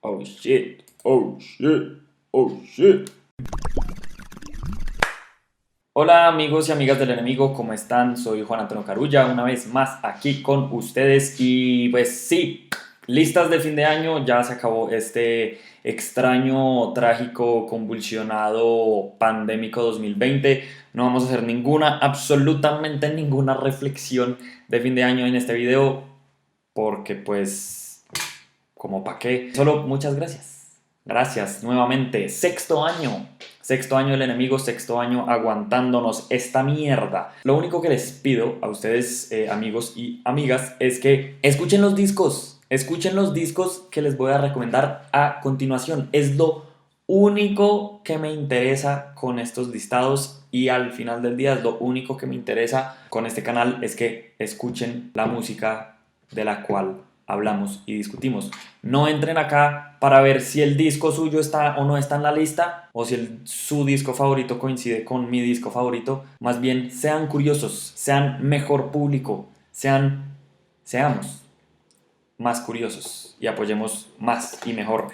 Oh shit, oh shit, oh shit. Hola amigos y amigas del enemigo, ¿cómo están? Soy Juan Antonio Carulla, una vez más aquí con ustedes y pues sí, listas de fin de año, ya se acabó este extraño, trágico, convulsionado, pandémico 2020. No vamos a hacer absolutamente ninguna reflexión de fin de año en este video porque pues, como pa' qué. Solo muchas gracias. Gracias nuevamente. Sexto año del enemigo, sexto año aguantándonos esta mierda. Lo único que les pido a ustedes, amigos y amigas, es que escuchen los discos. Escuchen los discos que les voy a recomendar a continuación. Es lo único que me interesa con estos listados y al final del día es lo único que me interesa con este canal, es que escuchen la música de la cual hablamos y discutimos. No entren acá para ver si el disco suyo está o no está en la lista o si su disco favorito coincide con mi disco favorito. Más bien sean curiosos, sean mejor público, seamos más curiosos y apoyemos más y mejor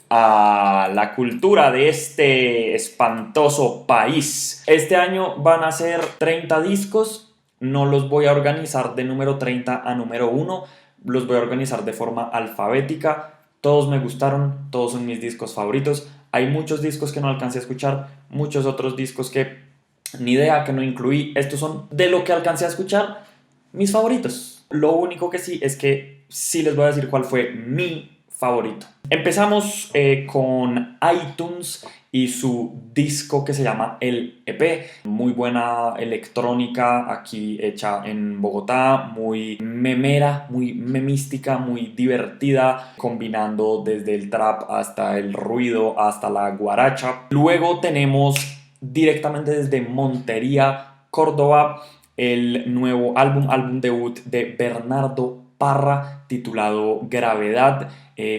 a la cultura de este espantoso país. Este año van a ser 30 discos, no los voy a organizar de número 30 a número 1, los voy a organizar de forma alfabética. Todos me gustaron, todos son mis discos favoritos. Hay muchos discos que no alcancé a escuchar, muchos otros discos que ni idea, que no incluí. Estos son de lo que alcancé a escuchar, mis favoritos. Lo único que sí es que sí les voy a decir cuál fue mi favorito. Empezamos con iTunes y su disco que se llama El EP. Muy buena electrónica aquí hecha en Bogotá, muy memera, muy memística, muy divertida, combinando desde el trap hasta el ruido, hasta la guaracha. Luego tenemos directamente desde Montería, Córdoba, el nuevo álbum debut de Bernardo Parra titulado Gravedad,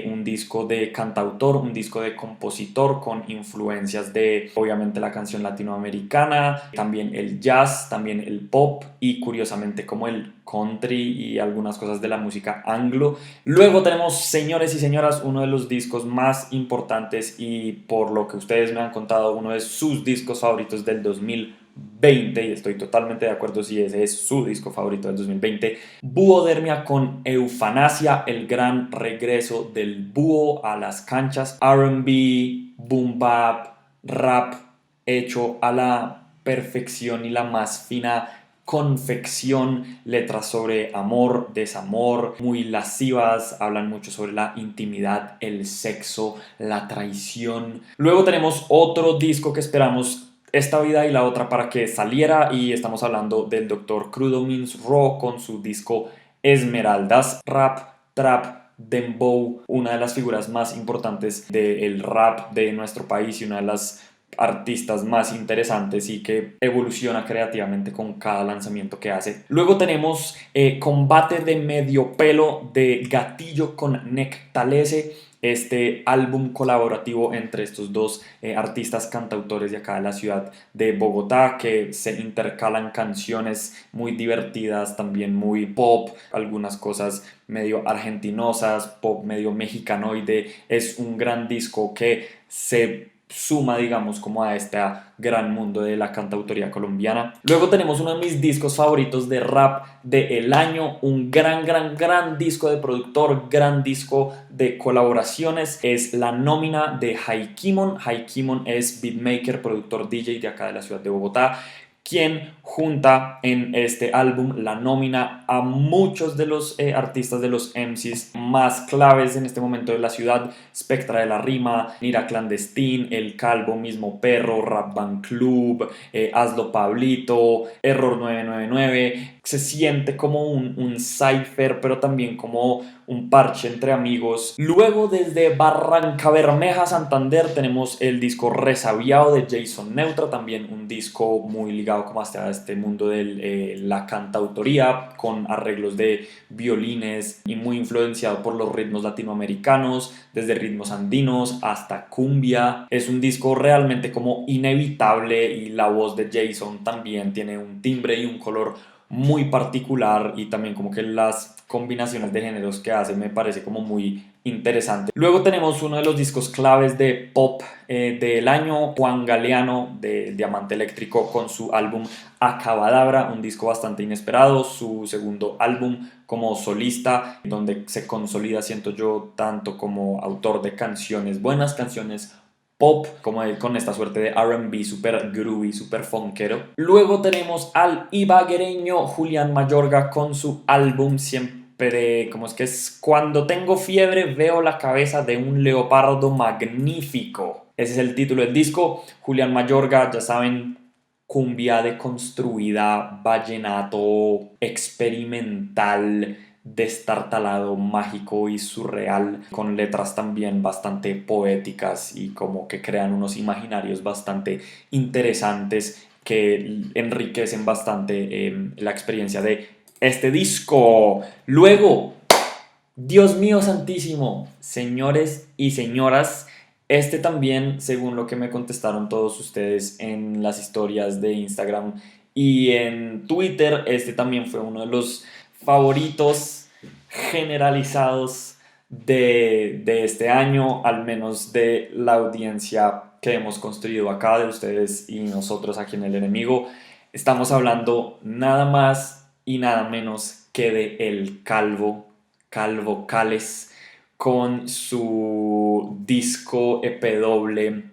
un disco de cantautor, un disco de compositor con influencias de obviamente la canción latinoamericana, también el jazz, también el pop y curiosamente como el country y algunas cosas de la música anglo. Luego tenemos, señores y señoras, uno de los discos más importantes y por lo que ustedes me han contado, uno de sus discos favoritos del 2020 y estoy totalmente de acuerdo si ese es su disco favorito del 2020, Búhodermia con Eufanasia, el gran regreso del búho a las canchas, R&B, boom bap, rap hecho a la perfección y la más fina confección, letras sobre amor, desamor, muy lascivas, hablan mucho sobre la intimidad, el sexo, la traición. Luego tenemos otro disco que esperamos esta vida y la otra para que saliera y estamos hablando del Dr. Crudo Means Raw con su disco Esmeraldas, rap, trap, dembow, una de las figuras más importantes del rap de nuestro país y una de las artistas más interesantes y que evoluciona creativamente con cada lanzamiento que hace. Luego tenemos Combate de Medio Pelo de Gatillo con Nectalese, este álbum colaborativo entre estos dos artistas cantautores de acá de la ciudad de Bogotá que se intercalan canciones muy divertidas, también muy pop, algunas cosas medio argentinosas, pop medio mexicanoide. Es un gran disco que se suma, digamos, como a este gran mundo de la cantautoría colombiana. Luego tenemos uno de mis discos favoritos de rap del año, un gran disco de productor, gran disco de colaboraciones, es La Nómina de Haikimon. Haikimon es beatmaker, productor, DJ de acá de la ciudad de Bogotá, quien junta en este álbum La Nómina a muchos de los artistas, de los MCs más claves en este momento de la ciudad: Spectra de la Rima, Nira Clandestín, El Calvo, Mismo Perro, Rap Band Club, Hazlo Pablito, Error 999. Se siente como un cypher, pero también como un parche entre amigos. Luego desde Barrancabermeja, Santander, tenemos el disco Resabiado de Jason Neutra, también un disco muy ligado como hasta este mundo de la cantautoría, con arreglos de violines y muy influenciado por los ritmos latinoamericanos, desde ritmos andinos hasta cumbia. Es un disco realmente como inevitable y la voz de Jason también tiene un timbre y un color muy particular y también como que las combinaciones de géneros que hace me parece como muy interesante. Luego tenemos uno de los discos claves de pop del año, Juan Galeano de Diamante Eléctrico con su álbum Acabadabra, un disco bastante inesperado, su segundo álbum como solista, donde se consolida, siento yo, tanto como autor de canciones, buenas canciones pop, como con esta suerte de R&B super groovy, super funkero. Luego tenemos al ibaguereño Julián Mayorga con su álbum Siempre, ¿cómo es que es? Cuando tengo fiebre veo la cabeza de un leopardo magnífico. Ese es el título del disco. Julián Mayorga, ya saben, cumbia deconstruida, vallenato experimental, destartalado, mágico y surreal, con letras también bastante poéticas y como que crean unos imaginarios bastante interesantes que enriquecen bastante la experiencia de este disco. Luego, Dios mío santísimo, señores y señoras, este también, según lo que me contestaron todos ustedes en las historias de Instagram y en Twitter, este también fue uno de los favoritos generalizados de este año, al menos de la audiencia que hemos construido acá, de ustedes y nosotros aquí en El Enemigo. Estamos hablando nada más y nada menos que de El Calvo Cales, con su disco EP doble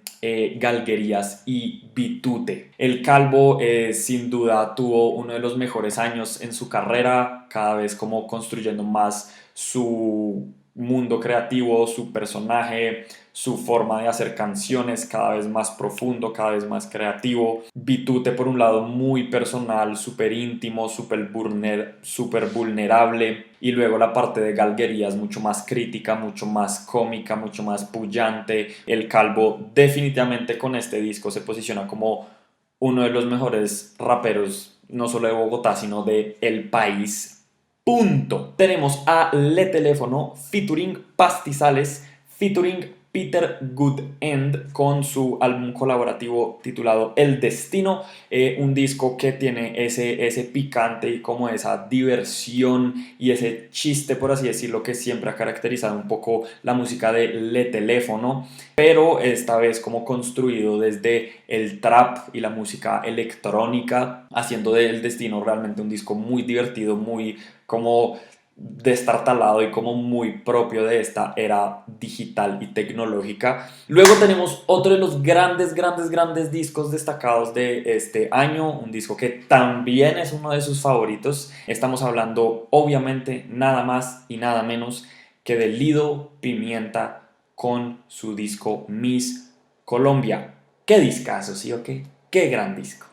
Galguerías y Bitute. El Calvo sin duda tuvo uno de los mejores años en su carrera, cada vez como construyendo más su mundo creativo, su personaje, su forma de hacer canciones cada vez más profundo, cada vez más creativo. Bitute por un lado muy personal, súper íntimo, súper vulnerable, y luego la parte de Galguerías mucho más crítica, mucho más cómica, mucho más pullante. El Calvo definitivamente con este disco se posiciona como uno de los mejores raperos, no solo de Bogotá, sino de el país. Punto. Tenemos a Le Teléfono featuring Pastizales, featuring Peter Goodend con su álbum colaborativo titulado El Destino, un disco que tiene ese picante y como esa diversión y ese chiste, por así decirlo, que siempre ha caracterizado un poco la música de Le Teléfono, pero esta vez como construido desde el trap y la música electrónica, haciendo de El Destino realmente un disco muy divertido, muy como destartalado y como muy propio de esta era digital y tecnológica. Luego tenemos otro de los grandes discos destacados de este año, un disco que también es uno de sus favoritos. Estamos hablando obviamente nada más y nada menos que de Lido Pimienta con su disco Miss Colombia. ¡Qué discazo, sí o qué! ¡Qué gran disco!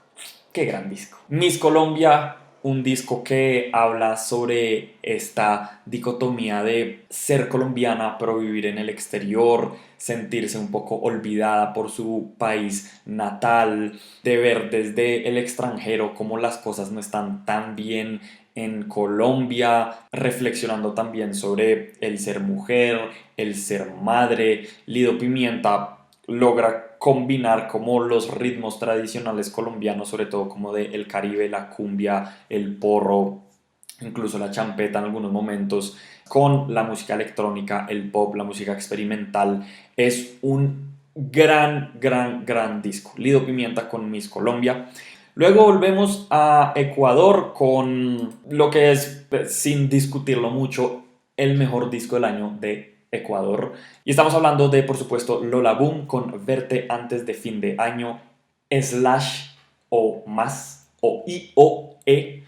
¡Qué gran disco! Miss Colombia, un disco que habla sobre esta dicotomía de ser colombiana pero vivir en el exterior, sentirse un poco olvidada por su país natal, de ver desde el extranjero cómo las cosas no están tan bien en Colombia, reflexionando también sobre el ser mujer, el ser madre. Lido Pimienta logra combinar como los ritmos tradicionales colombianos, sobre todo como de el Caribe, la cumbia, el porro, incluso la champeta en algunos momentos, con la música electrónica, el pop, la música experimental. Es un gran disco. Lido Pimienta con Miss Colombia. Luego volvemos a Ecuador con lo que es, sin discutirlo mucho, el mejor disco del año de Ecuador. Y estamos hablando de, por supuesto, Lola Boom con Verte antes de fin de año, Slash o Más, o IOE,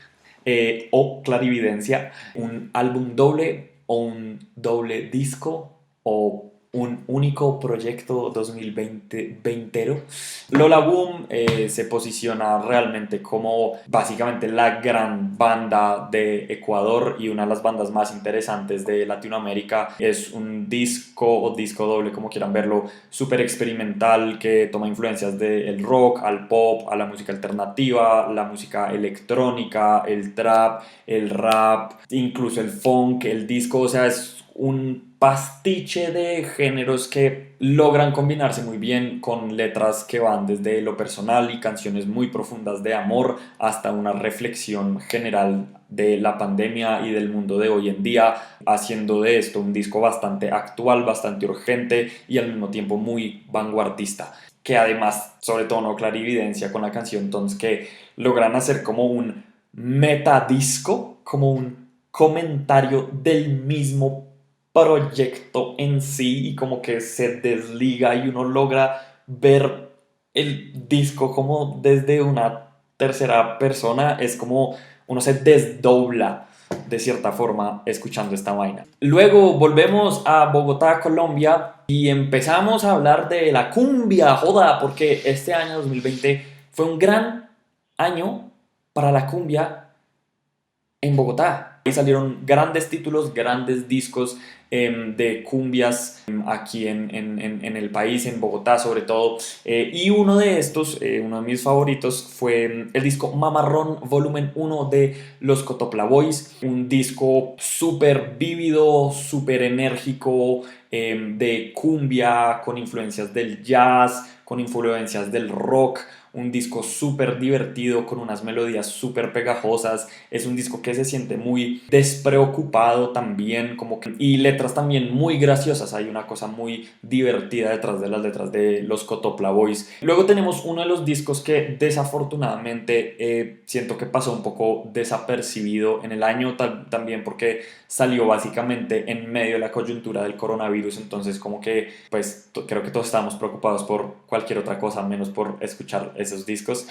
o Clarividencia, un álbum doble o un doble disco o un único proyecto 2020. Lola Boom se posiciona realmente como básicamente la gran banda de Ecuador y una de las bandas más interesantes de Latinoamérica. Es un disco o disco doble, como quieran verlo, súper experimental, que toma influencias del rock, al pop, a la música alternativa, la música electrónica, el trap, el rap, incluso el funk. El disco, o sea, es un pastiche de géneros que logran combinarse muy bien con letras que van desde lo personal y canciones muy profundas de amor hasta una reflexión general de la pandemia y del mundo de hoy en día, haciendo de esto un disco bastante actual, bastante urgente y al mismo tiempo muy vanguardista, que además, sobre todo, no clarividencia con la canción Tons, que logran hacer como un metadisco, como un comentario del mismo proyecto en sí y como que se desliga y uno logra ver el disco como desde una tercera persona, es como uno se desdobla de cierta forma escuchando esta vaina. Luego volvemos a Bogotá, Colombia y empezamos a hablar de la cumbia, joda, porque este año 2020 fue un gran año para la cumbia en Bogotá. Ahí salieron grandes títulos, grandes discos de cumbias aquí en el país, en Bogotá sobre todo. Y uno de estos, uno de mis favoritos, fue el disco Mamarrón Volumen 1 de los Cotopla Boys. Un disco súper vívido, súper enérgico, de cumbia, con influencias del jazz, con influencias del rock. Un disco súper divertido con unas melodías súper pegajosas. Es un disco que se siente muy despreocupado también, como que, y letras también muy graciosas. Hay una cosa muy divertida detrás de las letras de los Cotopla Boys. Luego tenemos uno de los discos que desafortunadamente siento que pasó un poco desapercibido en el año, también porque salió básicamente en medio de la coyuntura del coronavirus. Entonces como que pues creo que todos estábamos preocupados por cualquier otra cosa menos por escuchar esos discos.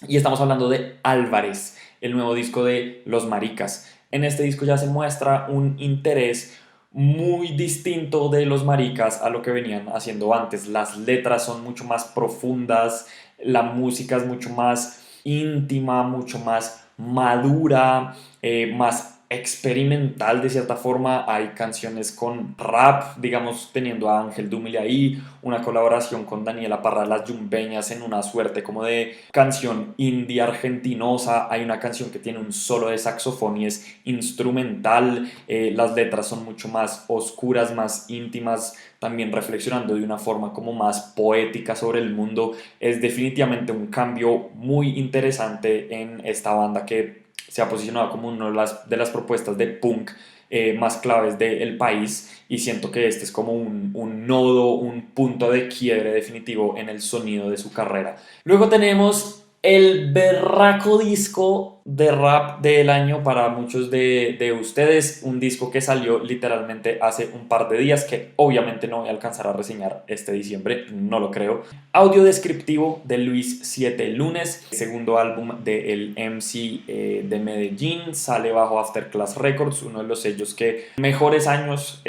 Y estamos hablando de Álvarez, el nuevo disco de Los Maricas. En este disco ya se muestra un interés muy distinto de Los Maricas a lo que venían haciendo antes. Las letras son mucho más profundas, la música es mucho más íntima, mucho más madura, más experimental de cierta forma. Hay canciones con rap, digamos, teniendo a Ángel Dumile ahí, una colaboración con Daniela Parra de las Yumbeñas en una suerte como de canción indie argentinosa. Hay una canción que tiene un solo de saxofón y es instrumental. Las letras son mucho más oscuras, más íntimas, también reflexionando de una forma como más poética sobre el mundo. Es definitivamente un cambio muy interesante en esta banda que se ha posicionado como una de las propuestas de punk más claves del país, y siento que este es como un nodo, un punto de quiebre definitivo en el sonido de su carrera. Luego tenemos el berraco disco de rap del año para muchos de ustedes, un disco que salió literalmente hace un par de días, que obviamente no voy a alcanzar a reseñar este diciembre, no lo creo. Audio descriptivo de Luis 7 Lunes, segundo álbum del MC de Medellín, sale bajo Afterclass Records, uno de los sellos que mejores años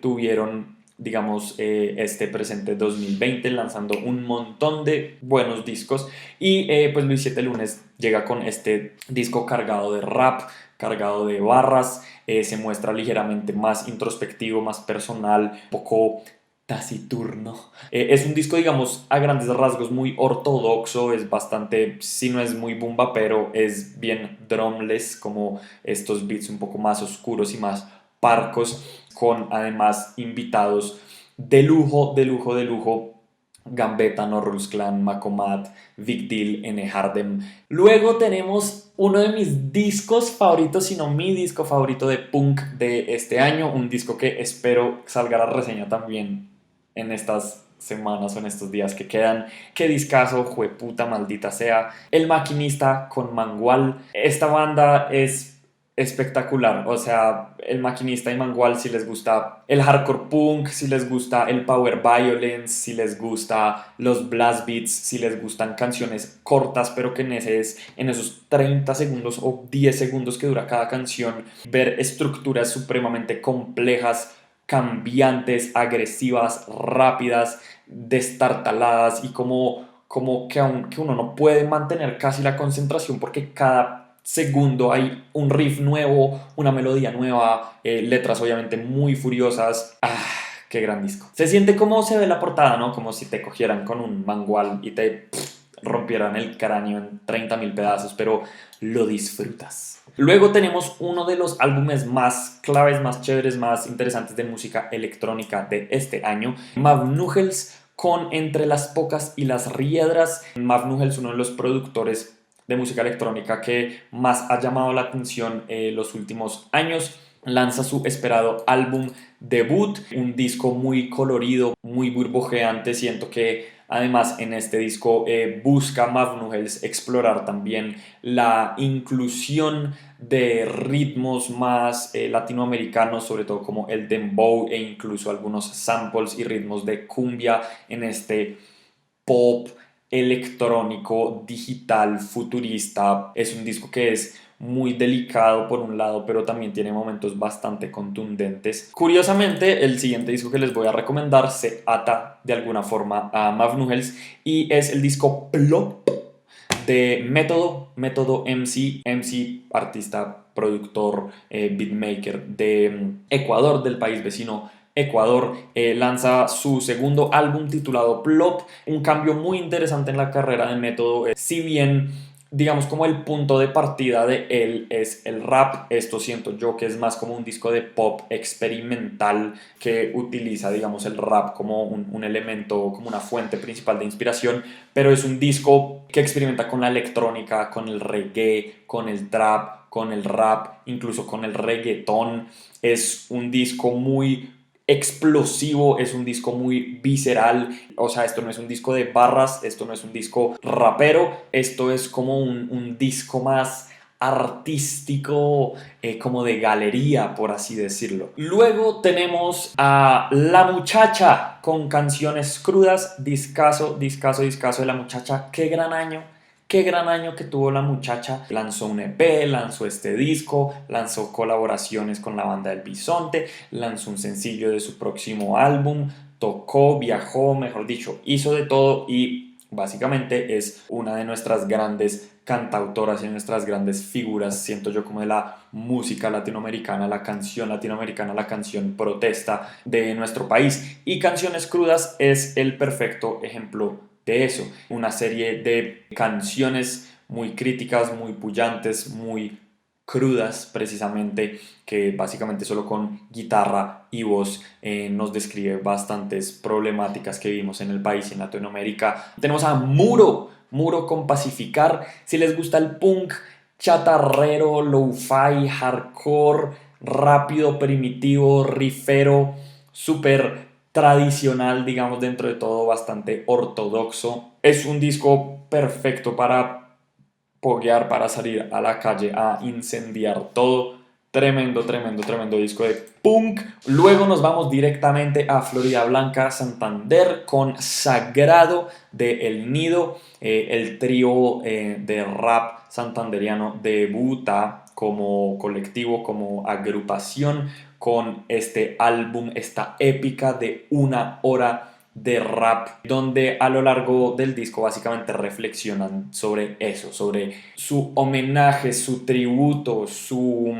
tuvieron, digamos, este presente 2020, lanzando un montón de buenos discos. Y pues Luis 7 Lunes llega con este disco cargado de rap, cargado de barras, se muestra ligeramente más introspectivo, más personal, un poco taciturno. Es un disco, digamos, a grandes rasgos muy ortodoxo, es bastante, si no es muy bumba, pero es bien drumless, como estos beats un poco más oscuros y más parcos, con además invitados de lujo, de lujo, de lujo. Gambetta, No Rules Clan, Macomat, Big Deal, N. Hardem. Luego tenemos uno de mis discos favoritos, si no mi disco favorito de punk de este año, un disco que espero salga la reseña también en estas semanas o en estos días que quedan. Qué discazo, jueputa, maldita sea. El Maquinista con Mangual. Esta banda es espectacular, o sea, El Maquinista y Mangual, si les gusta el hardcore punk, si les gusta el power violence, si les gusta los blast beats, si les gustan canciones cortas pero que en esos 30 segundos o 10 segundos que dura cada canción, ver estructuras supremamente complejas, cambiantes, agresivas, rápidas, destartaladas, y como que uno no puede mantener casi la concentración porque cada segundo hay un riff nuevo, una melodía nueva, letras obviamente muy furiosas. Qué gran disco. Se siente como se ve la portada, ¿no? Como si te cogieran con un mangual y te rompieran el cráneo en 30.000 pedazos, pero lo disfrutas. Luego tenemos uno de los álbumes más claves, más chéveres, más interesantes de música electrónica de este año, Mav Nuchels con Entre las Pocas y las Riedras. Mav Nuchels, uno de los productores de música electrónica que más ha llamado la atención los últimos años, lanza su esperado álbum debut, un disco muy colorido, muy burbujeante. Siento que además en este disco busca Mav Nuchels explorar también la inclusión de ritmos más latinoamericanos, sobre todo como el dembow e incluso algunos samples y ritmos de cumbia en este pop electrónico, digital, futurista. Es un disco que es muy delicado por un lado, pero también tiene momentos bastante contundentes. Curiosamente, el siguiente disco que les voy a recomendar se ata de alguna forma a Mav Nuchels y es el disco Plop de Método MC, artista, productor, beatmaker de Ecuador, del país vecino Ecuador. Lanza su segundo álbum titulado Plop, un cambio muy interesante en la carrera de Método. Si bien digamos como el punto de partida de él es el rap, esto siento yo que es más como un disco de pop experimental que utiliza digamos el rap como un elemento, como una fuente principal de inspiración, pero es un disco que experimenta con la electrónica, con el reggae, con el trap, con el rap, incluso con el reggaetón. Es un disco muy explosivo, es un disco muy visceral. O sea, esto no es un disco de barras, esto no es un disco rapero, esto es como un disco más artístico, como de galería, por así decirlo. Luego tenemos a La Muchacha con Canciones Crudas, discazo de La Muchacha. Qué gran año que tuvo La Muchacha. Lanzó un EP, lanzó este disco, lanzó colaboraciones con la banda del Bisonte, lanzó un sencillo de su próximo álbum, tocó, viajó, mejor dicho, hizo de todo y básicamente es una de nuestras grandes cantautoras y nuestras grandes figuras, siento yo, como de la música latinoamericana, la canción latinoamericana, la canción protesta de nuestro país. Y Canciones Crudas es el perfecto ejemplo de eso, una serie de canciones muy críticas, muy pullantes, muy crudas precisamente, que básicamente solo con guitarra y voz nos describe bastantes problemáticas que vivimos en el país y en Latinoamérica. Tenemos a Muro con Pacificar. Si les gusta el punk chatarrero, lo-fi, hardcore, rápido, primitivo, rifero, súper tradicional, digamos, dentro de todo bastante ortodoxo. Es un disco perfecto para poguear, para salir a la calle a incendiar todo. Tremendo disco de punk. Luego nos vamos directamente a Florida Blanca, Santander, con Sagrado de El Nido. El trío de rap santanderiano debuta como colectivo, como agrupación, con este álbum, esta épica de 1 hora de rap, donde a lo largo del disco básicamente reflexionan sobre eso, sobre su homenaje, su tributo, su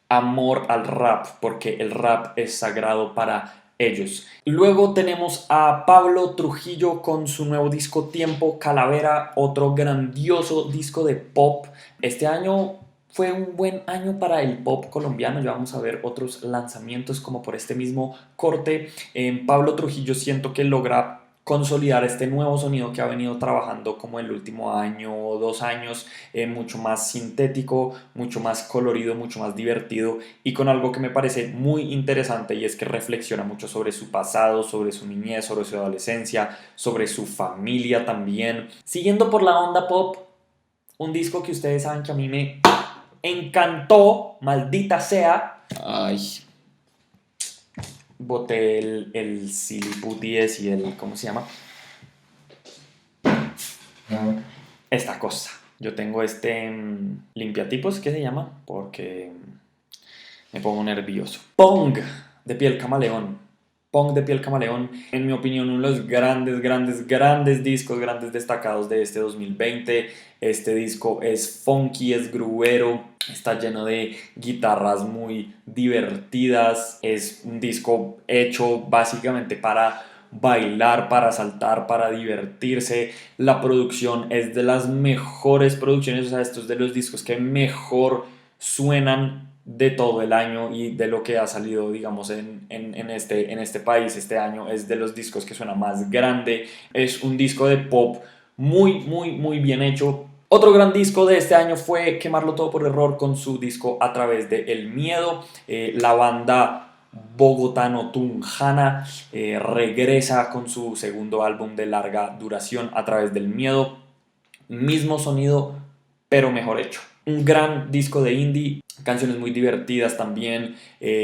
amor al rap, porque el rap es sagrado para ellos. Luego tenemos a Pablo Trujillo con su nuevo disco Tiempo Calavera, otro grandioso disco de pop. Este año fue un buen año para el pop colombiano. Ya vamos a ver otros lanzamientos como por este mismo corte. Pablo Trujillo siento que logra consolidar este nuevo sonido que ha venido trabajando como el último año o 2 años, mucho más sintético, mucho más colorido, mucho más divertido y con algo que me parece muy interesante, y es que reflexiona mucho sobre su pasado, sobre su niñez, sobre su adolescencia, sobre su familia también. Siguiendo por la onda pop, un disco que ustedes saben que a mí me encantó, maldita sea. Ay, boté el Siliput 10 y el, ¿cómo se llama? Esta cosa. Yo tengo este limpiatipos, ¿qué se llama? Porque me pongo nervioso. Pong de Piel Camaleón. Pong de Piel Camaleón, en mi opinión, uno de los grandes discos, grandes destacados de este 2020. Este disco es funky, es grubero, está lleno de guitarras muy divertidas. Es un disco hecho básicamente para bailar, para saltar, para divertirse. La producción es de las mejores producciones, o sea, estos de los discos que mejor suenan de todo el año y de lo que ha salido, digamos, en este país este año. Es de los discos que suena más grande. Es un disco de pop muy bien hecho. Otro gran disco de este año fue Quemarlo Todo por Error con su disco A Través de El Miedo. La banda bogotano-tunjana regresa con su segundo álbum de larga duración, A Través del Miedo. Mismo sonido, pero mejor hecho. Un gran disco de indie, canciones muy divertidas también,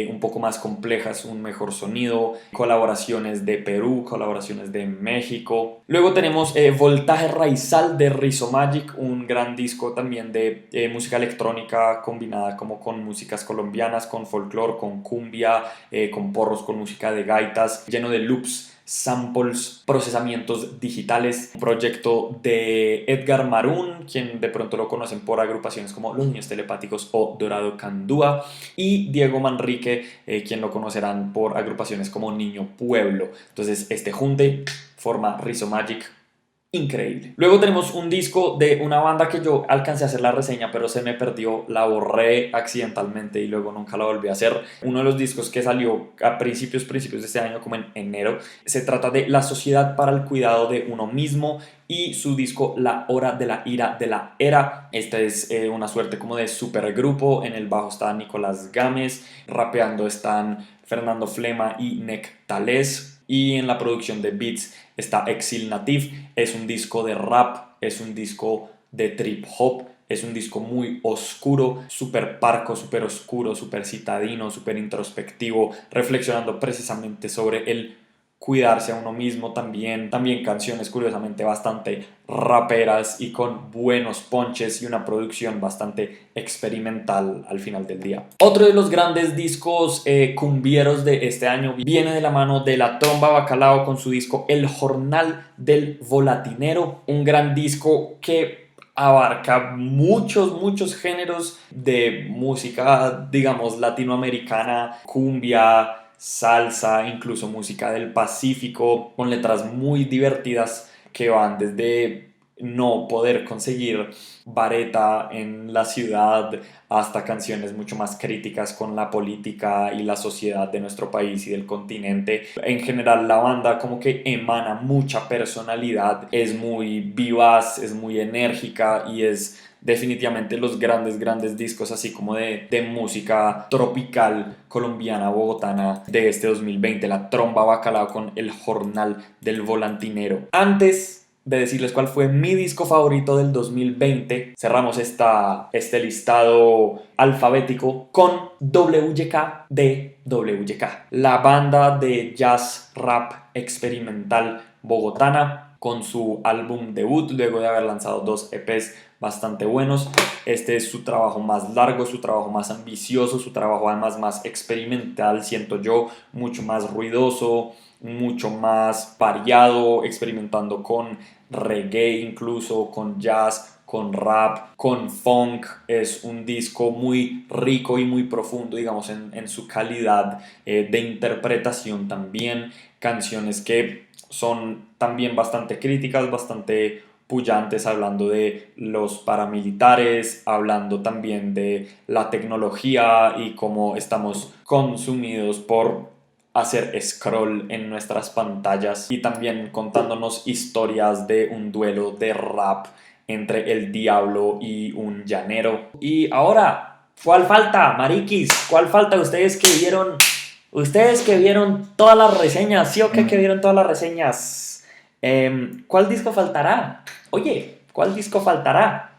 un poco más complejas, un mejor sonido, colaboraciones de Perú, colaboraciones de México. Luego tenemos Voltaje Raizal de Rizomagic, un gran disco también de música electrónica combinada como con músicas colombianas, con folclore, con cumbia, con porros, con música de gaitas, lleno de loops, samples, procesamientos digitales. Un proyecto de Edgar Marún, quien de pronto lo conocen por agrupaciones como Los Niños Telepáticos o Dorado Candúa, y Diego Manrique, quien lo conocerán por agrupaciones como Niño Pueblo. Entonces este junte forma Rizomagic. Increíble. Luego tenemos un disco de una banda que yo alcancé a hacer la reseña, pero se me perdió, la borré accidentalmente y luego nunca la volví a hacer. Uno de los discos que salió a principios de este año, como en enero. Se trata de La Sociedad para el Cuidado de Uno Mismo y su disco La Hora de la Ira de la Era. Esta es una suerte como de supergrupo. En el bajo está Nicolás Gámez, rapeando están Fernando Flema y Nek Talés, y en la producción de beats está Exil Nativ. Es un disco de rap, es un disco de trip hop, es un disco muy oscuro, súper parco, súper oscuro, súper citadino, súper introspectivo, reflexionando precisamente sobre el cuidarse a uno mismo. También canciones curiosamente bastante raperas y con buenos ponches y una producción bastante experimental al final del día. Otro de los grandes discos cumbieros de este año viene de la mano de La Tromba Bacalao con su disco El Jornal del Volatinero, un gran disco que abarca muchos géneros de música, digamos, latinoamericana, cumbia, salsa, incluso música del Pacífico, con letras muy divertidas que van desde no poder conseguir vareta en la ciudad hasta canciones mucho más críticas con la política y la sociedad de nuestro país y del continente. En general la banda como que emana mucha personalidad, es muy vivaz, es muy enérgica y es definitivamente los grandes discos así como de música tropical colombiana, bogotana de este 2020. La Tromba Bacalao con El Jornal del Volantinero. Antes de decirles cuál fue mi disco favorito del 2020, cerramos este listado alfabético con WYK de WYK, la banda de jazz rap experimental bogotana, con su álbum debut luego de haber lanzado 2 EPs bastante buenos. Este es su trabajo más largo, su trabajo más ambicioso, su trabajo además más experimental, siento yo, mucho más ruidoso, mucho más variado, experimentando con reggae incluso, con jazz, con rap, con funk. Es un disco muy rico y muy profundo, digamos, en su calidad de interpretación también. Canciones que son también bastante críticas, bastante pullantes, hablando de los paramilitares, hablando también de la tecnología y cómo estamos consumidos por hacer scroll en nuestras pantallas, y también contándonos historias de un duelo de rap entre el diablo y un llanero. Y ahora, ¿cuál falta, mariquis? ¿Cuál falta? Ustedes que vieron todas las reseñas, ¿sí o qué que vieron todas las reseñas? ¿Cuál disco faltará? Oye, ¿cuál disco faltará?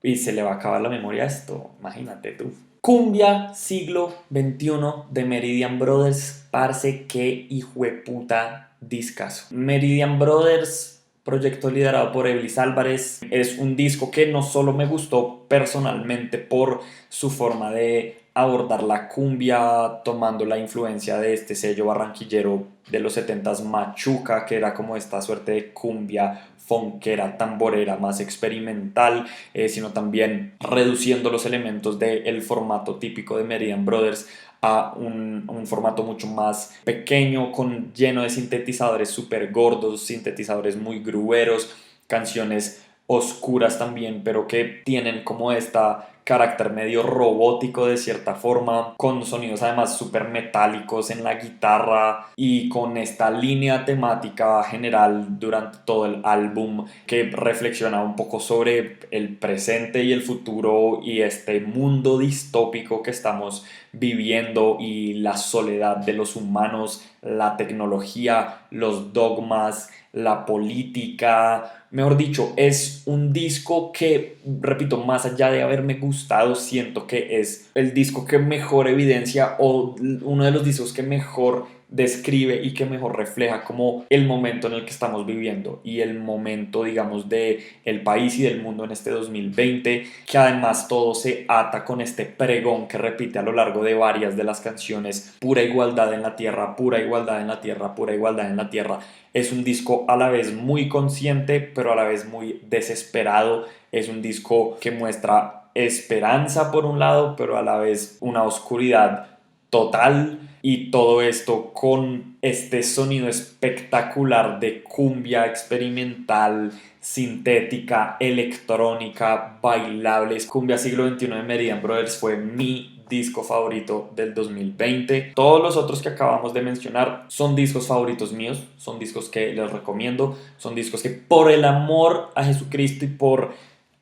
Y se le va a acabar la memoria a esto, imagínate tú. Cumbia siglo XXI de Meridian Brothers, parce, qué hijueputa discazo. Meridian Brothers, proyecto liderado por Eblis Álvarez, es un disco que no solo me gustó personalmente por su forma de abordar la cumbia tomando la influencia de este sello barranquillero de los 70s Machuca, que era como esta suerte de cumbia funkera, tamborera, más experimental, sino también reduciendo los elementos del formato típico de Meridian Brothers a un formato mucho más pequeño, lleno de sintetizadores súper gordos, sintetizadores muy grueros, canciones oscuras también, pero que tienen como esta carácter medio robótico de cierta forma, con sonidos además súper metálicos en la guitarra y con esta línea temática general durante todo el álbum que reflexiona un poco sobre el presente y el futuro y este mundo distópico que estamos viviendo y la soledad de los humanos, la tecnología, los dogmas, la política. Mejor dicho, es un disco que, repito, más allá de haberme gustado, siento que es el disco que mejor evidencia o uno de los discos que mejor describe y que mejor refleja como el momento en el que estamos viviendo y el momento, digamos, de el país y del mundo en este 2020, que además todo se ata con este pregón que repite a lo largo de varias de las canciones: pura igualdad en la tierra, pura igualdad en la tierra, pura igualdad en la tierra. Es un disco a la vez muy consciente, pero a la vez muy desesperado. Es un disco que muestra esperanza por un lado, pero a la vez una oscuridad total, y todo esto con este sonido espectacular de cumbia experimental, sintética, electrónica, bailables. Cumbia siglo XXI de Meridian Brothers fue mi disco favorito del 2020. Todos los otros que acabamos de mencionar son discos favoritos míos, son discos que les recomiendo, son discos que por el amor a Jesucristo y por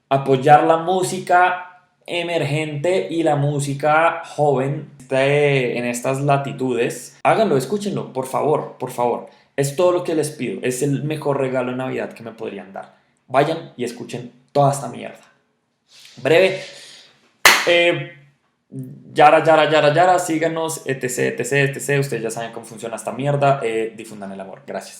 apoyar la música emergente y la música joven en estas latitudes, háganlo, escúchenlo, por favor, por favor. Es todo lo que les pido, es el mejor regalo de Navidad que me podrían dar. Vayan y escuchen toda esta mierda. Breve. Yara, yara, yara, yara, síganos, etc, etc, etc. Ustedes ya saben cómo funciona esta mierda. Difundan el amor. Gracias.